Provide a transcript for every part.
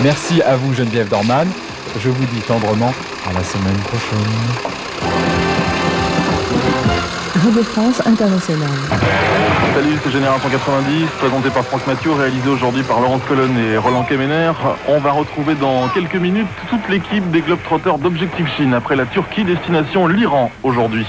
Merci à vous Geneviève Dorman. Je vous dis tendrement à la semaine prochaine. Radio France Internationale. Salut, c'est Génération 90, présenté par Franck Mathieu, réalisé aujourd'hui par Laurence Colonne et Roland Kemener. On va retrouver dans quelques minutes toute l'équipe des Globetrotters d'Objectif Chine, après la Turquie, destination l'Iran aujourd'hui.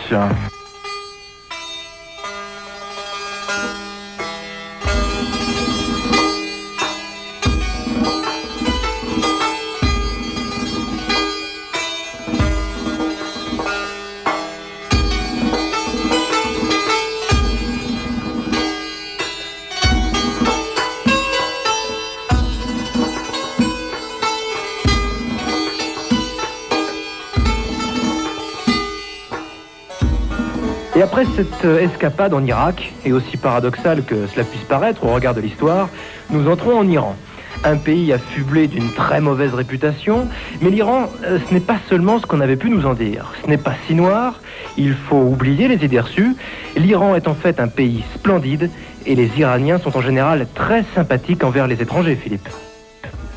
Et après cette escapade en Irak, et aussi paradoxal que cela puisse paraître au regard de l'histoire, nous entrons en Iran. Un pays affublé d'une très mauvaise réputation, mais l'Iran, ce n'est pas seulement ce qu'on avait pu nous en dire. Ce n'est pas si noir, il faut oublier les idées reçues. L'Iran est en fait un pays splendide, et les Iraniens sont en général très sympathiques envers les étrangers, Philippe.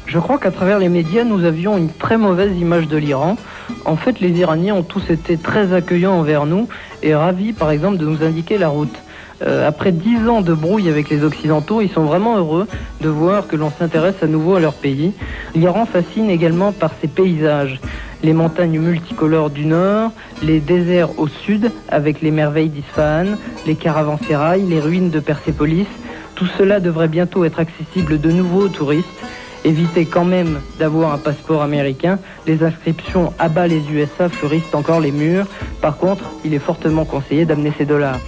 Je crois qu'à travers les médias, nous avions une très mauvaise image de l'Iran. En fait, les Iraniens ont tous été très accueillants envers nous et ravis, par exemple, de nous indiquer la route. Après 10 ans de brouille avec les Occidentaux, ils sont vraiment heureux de voir que l'on s'intéresse à nouveau à leur pays. L'Iran fascine également par ses paysages. Les montagnes multicolores du nord, les déserts au sud, avec les merveilles d'Isfahan, les caravansérails, les ruines de Persépolis. Tout cela devrait bientôt être accessible de nouveau aux touristes. Évitez quand même d'avoir un passeport américain. Les inscriptions à bas les USA fleurissent encore les murs. Par contre, il est fortement conseillé d'amener ses dollars.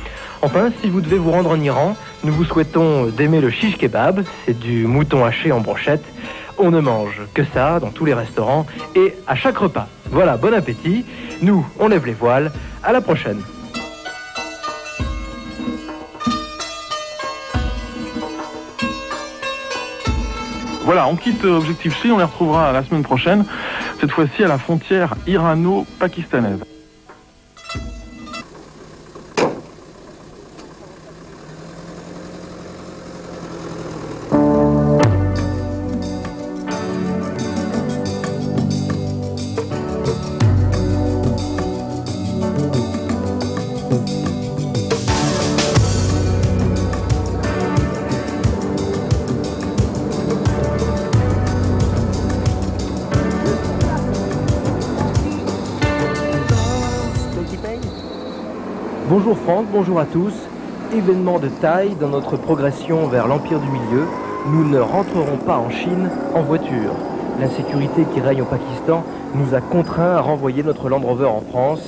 Enfin, si vous devez vous rendre en Iran, nous vous souhaitons d'aimer le shish kebab. C'est du mouton haché en brochette. On ne mange que ça dans tous les restaurants et à chaque repas. Voilà, bon appétit. Nous, on lève les voiles. À la prochaine. Voilà, on quitte Objectif Chine, on les retrouvera la semaine prochaine, cette fois-ci à la frontière irano-pakistanaise. Bonjour Franck, bonjour à tous. Événement de taille dans notre progression vers l'Empire du Milieu. Nous ne rentrerons pas en Chine en voiture. L'insécurité qui règne au Pakistan nous a contraints à renvoyer notre Land Rover en France.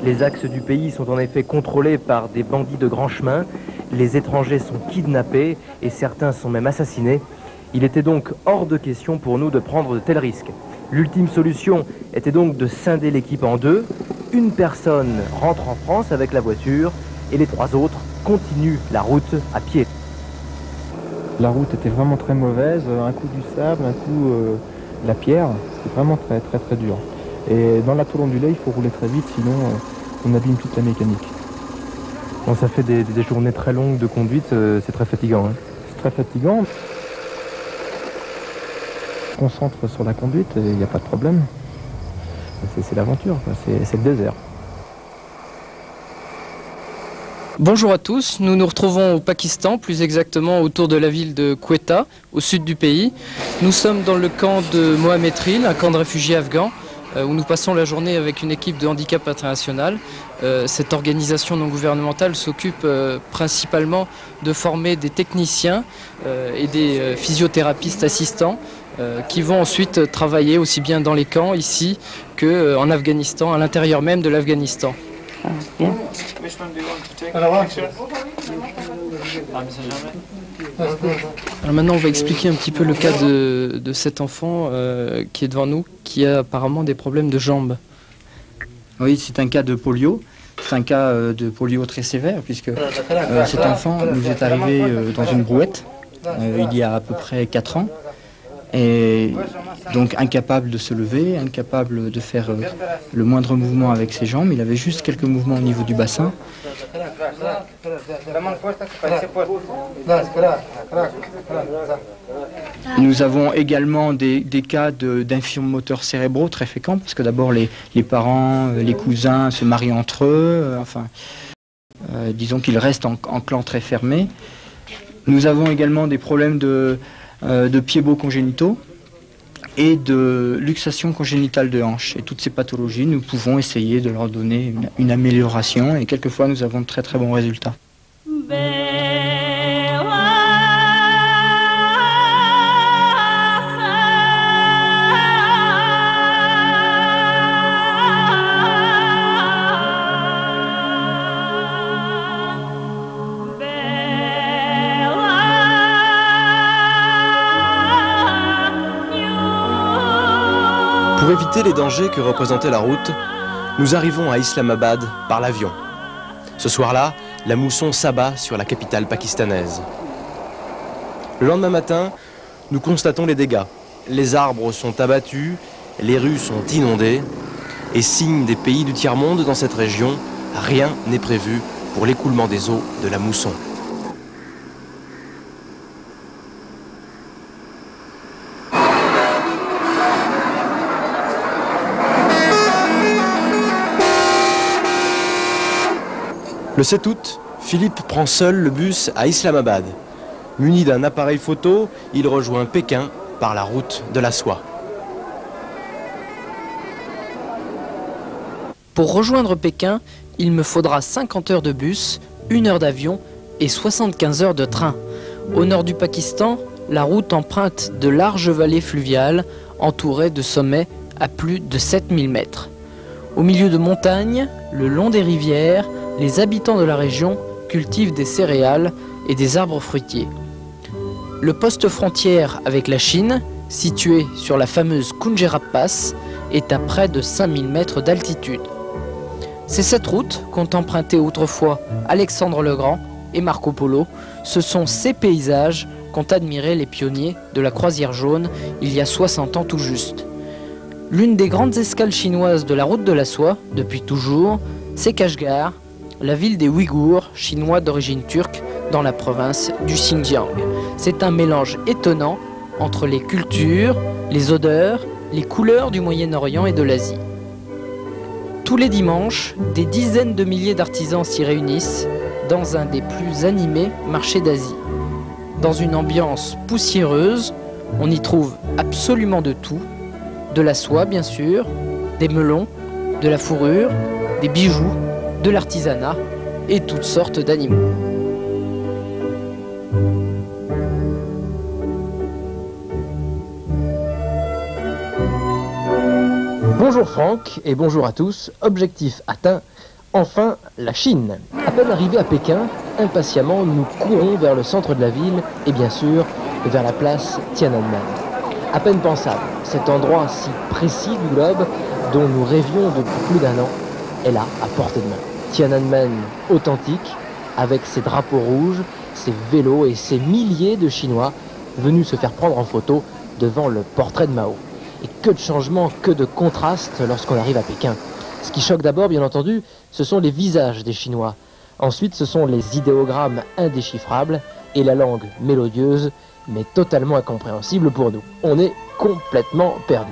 Les axes du pays sont en effet contrôlés par des bandits de grand chemin. Les étrangers sont kidnappés et certains sont même assassinés. Il était donc hors de question pour nous de prendre de tels risques. L'ultime solution était donc de scinder l'équipe en deux. Une personne rentre en France avec la voiture et les 3 autres continuent la route à pied. La route était vraiment très mauvaise, un coup du sable, un coup la pierre, c'est vraiment très dur. Et dans la tôle ondulée, il faut rouler très vite, sinon on abîme toute la mécanique. Bon, ça fait des journées très longues de conduite, c'est très fatigant. Hein. C'est très fatigant. On se concentre sur la conduite et il n'y a pas de problème. C'est l'aventure, c'est le désert. Bonjour à tous, nous nous retrouvons au Pakistan, plus exactement autour de la ville de Quetta, au sud du pays. Nous sommes dans le camp de Mohamed Ril, un camp de réfugiés afghans, où nous passons la journée avec une équipe de handicap international. Cette organisation non gouvernementale s'occupe principalement de former des techniciens et des physiothérapistes assistants qui vont ensuite travailler aussi bien dans les camps ici qu'en Afghanistan, à l'intérieur même de l'Afghanistan. Alors maintenant on va expliquer un petit peu le cas de cet enfant qui est devant nous, qui a apparemment des problèmes de jambes. Oui, c'est un cas de polio. C'est un cas de polio très sévère puisque cet enfant nous est arrivé dans une brouette il y a à peu près 4 ans. est donc incapable de se lever, incapable de faire le moindre mouvement avec ses jambes. Il avait juste quelques mouvements au niveau du bassin. Nous avons également des cas d'infirmes moteurs cérébraux très fréquents, parce que d'abord les parents, les cousins se marient entre eux, disons qu'ils restent en clan très fermé. Nous avons également des problèmes de pieds-bots congénitaux et de luxation congénitale de hanches. Et toutes ces pathologies, nous pouvons essayer de leur donner une amélioration, et quelquefois nous avons de très très bons résultats. Pour éviter les dangers que représentait la route, nous arrivons à Islamabad par l'avion. Ce soir-là, la mousson s'abat sur la capitale pakistanaise. Le lendemain matin, nous constatons les dégâts. Les arbres sont abattus, les rues sont inondées, et signe des pays du tiers-monde dans cette région, rien n'est prévu pour l'écoulement des eaux de la mousson. Le 7 août, Philippe prend seul le bus à Islamabad. Muni d'un appareil photo, il rejoint Pékin par la route de la soie. Pour rejoindre Pékin, il me faudra 50 heures de bus, 1 heure d'avion et 75 heures de train. Au nord du Pakistan, la route emprunte de larges vallées fluviales entourées de sommets à plus de 7000 mètres. Au milieu de montagnes, le long des rivières, les habitants de la région cultivent des céréales et des arbres fruitiers. Le poste frontière avec la Chine, situé sur la fameuse Khunjerab Pass, est à près de 5000 mètres d'altitude. C'est cette route qu'ont emprunté autrefois Alexandre le Grand et Marco Polo. Ce sont ces paysages qu'ont admiré les pionniers de la croisière jaune il y a 60 ans tout juste. L'une des grandes escales chinoises de la route de la soie, depuis toujours, c'est Kashgar, la ville des Ouïghours, chinois d'origine turque, dans la province du Xinjiang. C'est un mélange étonnant entre les cultures, les odeurs, les couleurs du Moyen-Orient et de l'Asie. Tous les dimanches, des dizaines de milliers d'artisans s'y réunissent dans un des plus animés marchés d'Asie. Dans une ambiance poussiéreuse, on y trouve absolument de tout, de la soie bien sûr, des melons, de la fourrure, des bijoux, de l'artisanat et toutes sortes d'animaux. Bonjour Franck et bonjour à tous. Objectif atteint, enfin la Chine. À peine arrivés à Pékin, impatiemment nous courons vers le centre de la ville et bien sûr vers la place Tiananmen. À peine pensable, cet endroit si précis du globe dont nous rêvions depuis plus d'1 an est là à portée de main. Tiananmen authentique, avec ses drapeaux rouges, ses vélos et ses milliers de Chinois venus se faire prendre en photo devant le portrait de Mao. Et que de changements, que de contrastes lorsqu'on arrive à Pékin. Ce qui choque d'abord, bien entendu, ce sont les visages des Chinois. Ensuite, ce sont les idéogrammes indéchiffrables et la langue mélodieuse, mais totalement incompréhensible pour nous. On est complètement perdus.